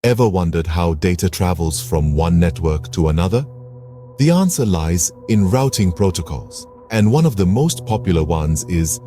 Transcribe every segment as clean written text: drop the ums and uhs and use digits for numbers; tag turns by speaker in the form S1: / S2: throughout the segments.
S1: Ever wondered how data travels from one network to another? The answer lies in routing protocols, and one of the most popular ones is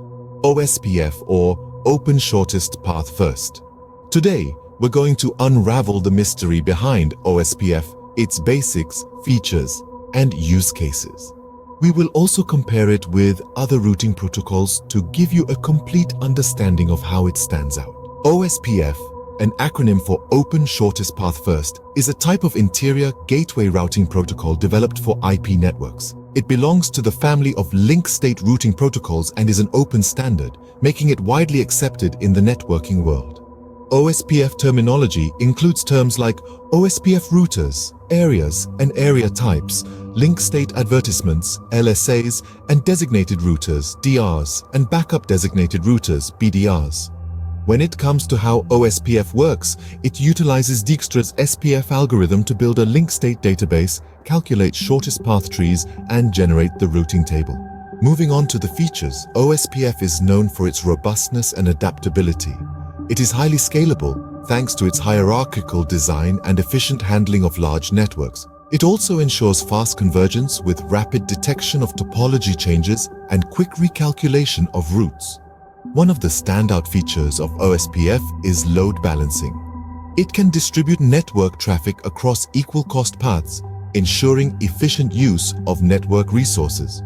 S1: OSPF, or Open Shortest Path First. Today, we're going to unravel the mystery behind OSPF, its basics, features, and use cases. We will also compare it with other routing protocols to give you a complete understanding of how it stands out. OSPF, an acronym for Open Shortest Path First, is a type of interior gateway routing protocol developed for IP networks. It belongs to the family of link state routing protocols and is an open standard, making it widely accepted in the networking world. OSPF terminology includes terms like OSPF routers, areas and area types, link state advertisements, LSAs, and designated routers, DRs, and backup designated routers, BDRs. When it comes to how OSPF works, it utilizes Dijkstra's SPF algorithm to build a link state database, calculate shortest path trees, and generate the routing table. Moving on to the features, OSPF is known for its robustness and adaptability. It is highly scalable thanks to its hierarchical design and efficient handling of large networks. It also ensures fast convergence with rapid detection of topology changes and quick recalculation of routes. One of the standout features of OSPF is load balancing. It can distribute network traffic across equal cost paths, ensuring efficient use of network resources.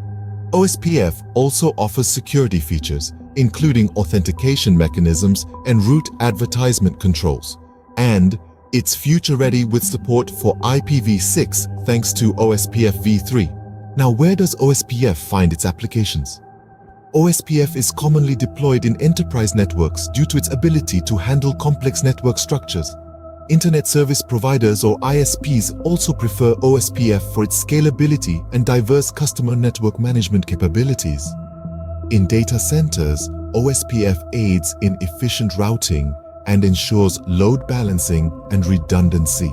S1: OSPF also offers security features, including authentication mechanisms and route advertisement controls. And it's future-ready with support for IPv6 thanks to OSPF v3. Now, where does OSPF find its applications? OSPF is commonly deployed in enterprise networks due to its ability to handle complex network structures. Internet service providers or ISPs also prefer OSPF for its scalability and diverse customer network management capabilities. In data centers, OSPF aids in efficient routing and ensures load balancing and redundancy.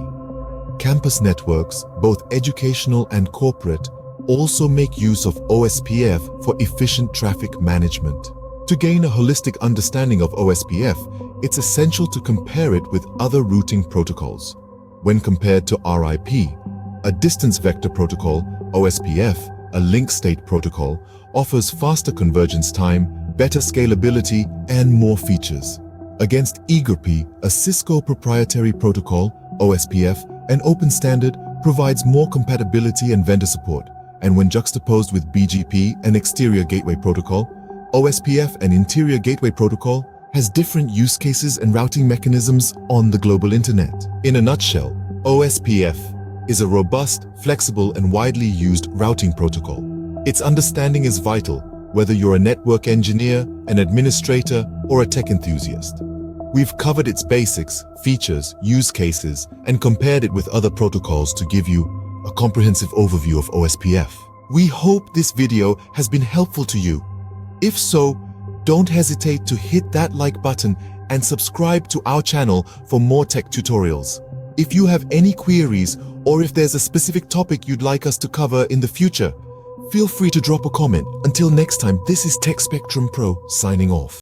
S1: Campus networks, both educational and corporate, also make use of OSPF for efficient traffic management. To gain a holistic understanding of OSPF, it's essential to compare it with other routing protocols. When compared to RIP, a distance vector protocol, OSPF, a link state protocol, offers faster convergence time, better scalability, and more features. Against eGRP, a Cisco proprietary protocol, OSPF, an open standard, provides more compatibility and vendor support. And when juxtaposed with BGP, an exterior gateway protocol, OSPF, an interior gateway protocol, has different use cases and routing mechanisms on the global internet. In a nutshell, OSPF is a robust, flexible, and widely used routing protocol. Its understanding is vital, whether you're a network engineer, an administrator, or a tech enthusiast. We've covered its basics, features, use cases, and compared it with other protocols to give you a comprehensive overview of OSPF. We hope this video has been helpful to you. If so, don't hesitate to hit that like button and subscribe to our channel for more tech tutorials. If you have any queries or if there's a specific topic you'd like us to cover in the future, feel free to drop a comment. Until next time, this is TechSpectrumPro signing off.